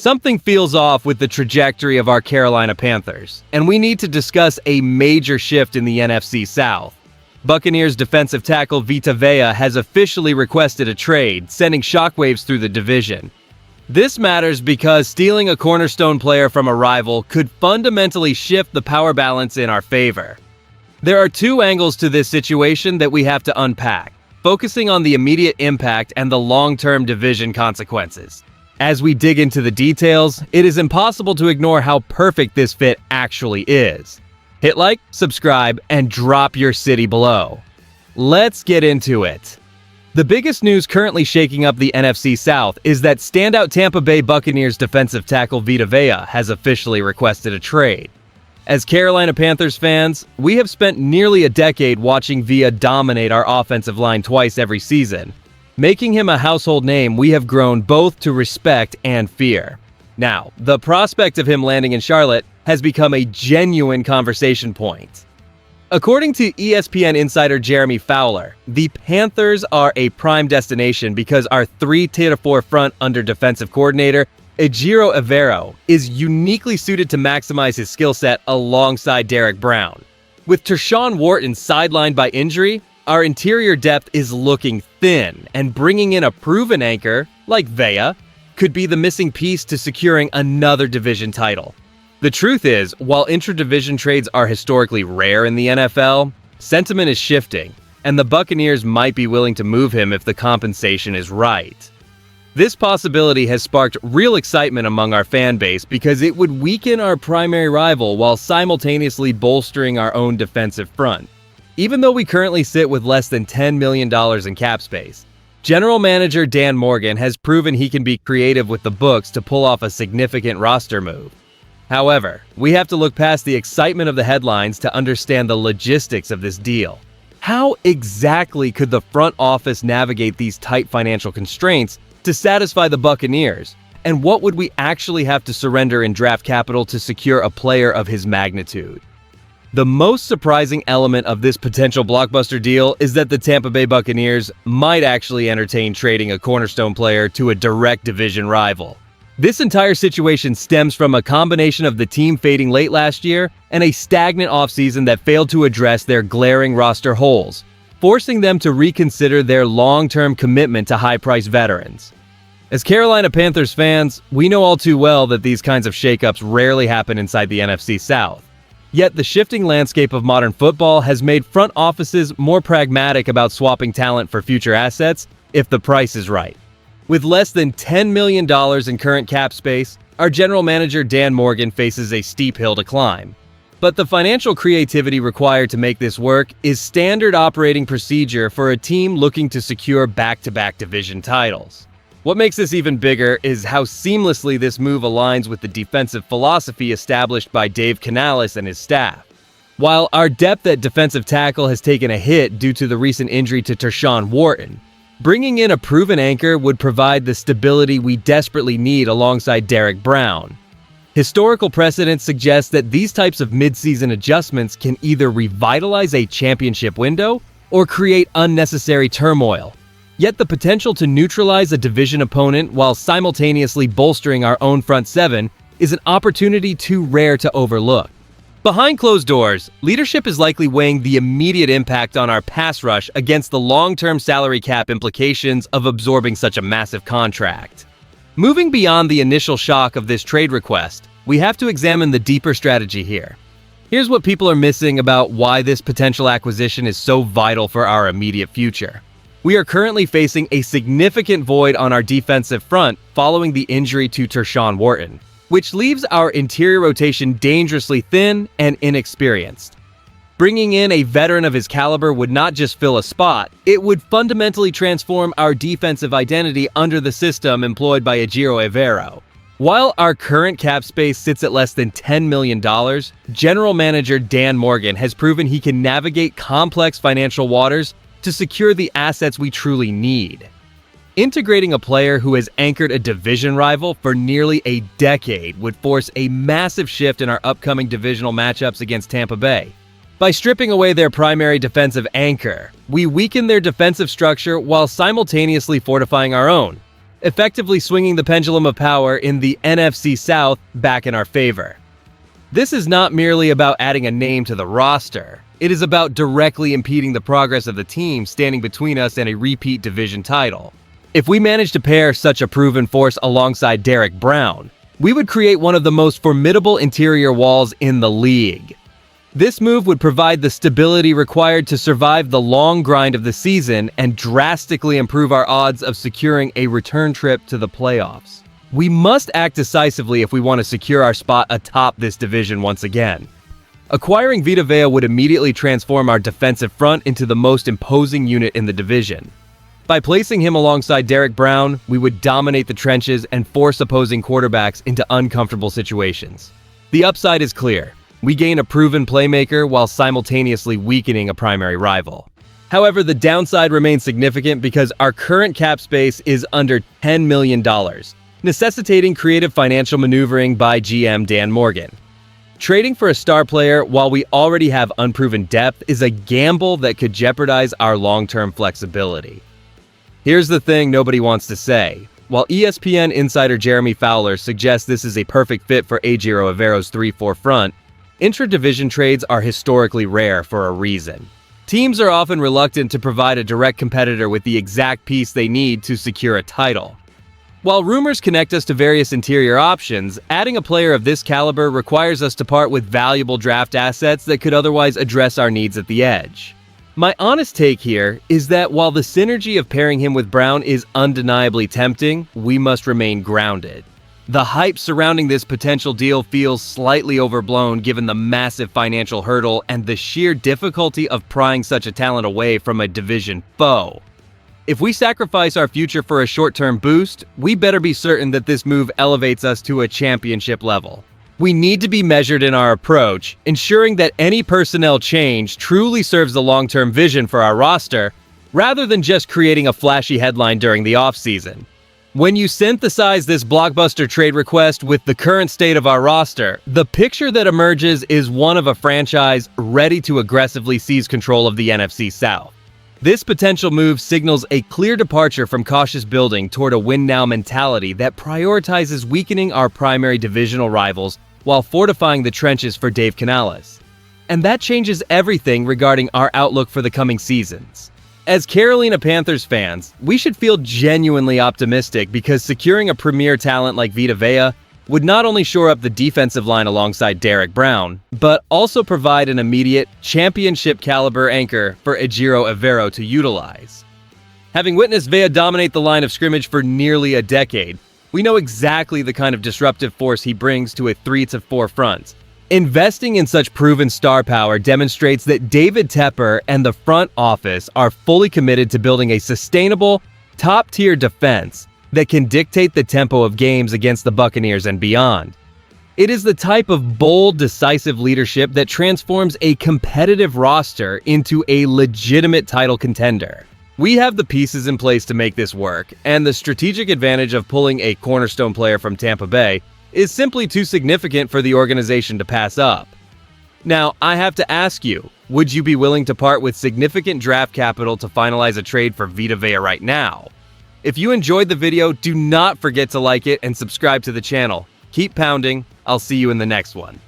Something feels off with the trajectory of our Carolina Panthers, and we need to discuss a major shift in the NFC South. Buccaneers defensive tackle Vita Vea has officially requested a trade, sending shockwaves through the division. This matters because stealing a cornerstone player from a rival could fundamentally shift the power balance in our favor. There are two angles to this situation that we have to unpack, focusing on the immediate impact and the long-term division consequences. As we dig into the details, it is impossible to ignore how perfect this fit actually is. Hit like, subscribe, and drop your city below. Let's get into it. The biggest news currently shaking up the NFC South is that standout Tampa Bay Buccaneers defensive tackle Vita Vea has officially requested a trade. As Carolina Panthers fans, we have spent nearly a decade watching Vea dominate our offensive line twice every season. Making him a household name we have grown both to respect and fear. Now, the prospect of him landing in Charlotte has become a genuine conversation point. According to ESPN insider Jeremy Fowler, the Panthers are a prime destination because our 3-4 front under defensive coordinator Ejiro Evero is uniquely suited to maximize his skill set alongside Derek Brown. With Tershawn Wharton sidelined by injury, our interior depth is looking thin, and bringing in a proven anchor, like Vea, could be the missing piece to securing another division title. The truth is, while intra-division trades are historically rare in the NFL, sentiment is shifting, and the Buccaneers might be willing to move him if the compensation is right. This possibility has sparked real excitement among our fan base because it would weaken our primary rival while simultaneously bolstering our own defensive front. Even though we currently sit with less than $10 million in cap space, General Manager Dan Morgan has proven he can be creative with the books to pull off a significant roster move. However, we have to look past the excitement of the headlines to understand the logistics of this deal. How exactly could the front office navigate these tight financial constraints to satisfy the Buccaneers? And what would we actually have to surrender in draft capital to secure a player of his magnitude? The most surprising element of this potential blockbuster deal is that the Tampa Bay Buccaneers might actually entertain trading a cornerstone player to a direct division rival. This entire situation stems from a combination of the team fading late last year and a stagnant offseason that failed to address their glaring roster holes, forcing them to reconsider their long-term commitment to high-priced veterans. As Carolina Panthers fans, we know all too well that these kinds of shakeups rarely happen inside the NFC South. Yet the shifting landscape of modern football has made front offices more pragmatic about swapping talent for future assets if the price is right. With less than $10 million in current cap space, our general manager Dan Morgan faces a steep hill to climb. But the financial creativity required to make this work is standard operating procedure for a team looking to secure back-to-back division titles. What makes this even bigger is how seamlessly this move aligns with the defensive philosophy established by Dave Canales and his staff. While our depth at defensive tackle has taken a hit due to the recent injury to Tershawn Wharton, bringing in a proven anchor would provide the stability we desperately need alongside Derek Brown. Historical precedent suggests that these types of mid-season adjustments can either revitalize a championship window or create unnecessary turmoil. Yet the potential to neutralize a division opponent while simultaneously bolstering our own front seven is an opportunity too rare to overlook. Behind closed doors, leadership is likely weighing the immediate impact on our pass rush against the long-term salary cap implications of absorbing such a massive contract. Moving beyond the initial shock of this trade request, we have to examine the deeper strategy here. Here's what people are missing about why this potential acquisition is so vital for our immediate future. We are currently facing a significant void on our defensive front following the injury to Tershawn Wharton, which leaves our interior rotation dangerously thin and inexperienced. Bringing in a veteran of his caliber would not just fill a spot, it would fundamentally transform our defensive identity under the system employed by Ejiro Evero. While our current cap space sits at less than $10 million, General Manager Dan Morgan has proven he can navigate complex financial waters to secure the assets we truly need. Integrating a player who has anchored a division rival for nearly a decade would force a massive shift in our upcoming divisional matchups against Tampa Bay. By stripping away their primary defensive anchor, we weaken their defensive structure while simultaneously fortifying our own. effectively swinging the pendulum of power in the NFC South back in our favor. This is not merely about adding a name to the roster. It is about directly impeding the progress of the team standing between us and a repeat division title. If we manage to pair such a proven force alongside Derek Brown, we would create one of the most formidable interior walls in the league. This move would provide the stability required to survive the long grind of the season and drastically improve our odds of securing a return trip to the playoffs. We must act decisively if we want to secure our spot atop this division once again. Acquiring Vita Vea would immediately transform our defensive front into the most imposing unit in the division. By placing him alongside Derek Brown, we would dominate the trenches and force opposing quarterbacks into uncomfortable situations. The upside is clear. We gain a proven playmaker while simultaneously weakening a primary rival. However, the downside remains significant because our current cap space is under $10 million, necessitating creative financial maneuvering by GM Dan Morgan. Trading for a star player while we already have unproven depth is a gamble that could jeopardize our long-term flexibility. Here's the thing nobody wants to say. While ESPN insider Jeremy Fowler suggests this is a perfect fit for Ejiro Evero's 3-4 front, intra-division trades are historically rare for a reason. Teams are often reluctant to provide a direct competitor with the exact piece they need to secure a title. While rumors connect us to various interior options, adding a player of this caliber requires us to part with valuable draft assets that could otherwise address our needs at the edge. My honest take here is that while the synergy of pairing him with Brown is undeniably tempting, we must remain grounded. The hype surrounding this potential deal feels slightly overblown given the massive financial hurdle and the sheer difficulty of prying such a talent away from a division foe. If we sacrifice our future for a short-term boost, we better be certain that this move elevates us to a championship level. We need to be measured in our approach, ensuring that any personnel change truly serves the long-term vision for our roster, rather than just creating a flashy headline during the offseason. When you synthesize this blockbuster trade request with the current state of our roster, the picture that emerges is one of a franchise ready to aggressively seize control of the NFC South. This potential move signals a clear departure from cautious building toward a win-now mentality that prioritizes weakening our primary divisional rivals while fortifying the trenches for Dave Canales. And that changes everything regarding our outlook for the coming seasons. As Carolina Panthers fans, we should feel genuinely optimistic because securing a premier talent like Vita Vea would not only shore up the defensive line alongside Derek Brown, but also provide an immediate championship-caliber anchor for Ejiro Evero to utilize. Having witnessed Vea dominate the line of scrimmage for nearly a decade, we know exactly the kind of disruptive force he brings to a 3-4 front. Investing in such proven star power demonstrates that David Tepper and the front office are fully committed to building a sustainable, top-tier defense that can dictate the tempo of games against the Buccaneers and beyond. It is the type of bold, decisive leadership that transforms a competitive roster into a legitimate title contender. We have the pieces in place to make this work, and the strategic advantage of pulling a cornerstone player from Tampa Bay is simply too significant for the organization to pass up. Now, I have to ask you, would you be willing to part with significant draft capital to finalize a trade for Vita Vea right now? If you enjoyed the video, do not forget to like it and subscribe to the channel. Keep pounding. I'll see you in the next one.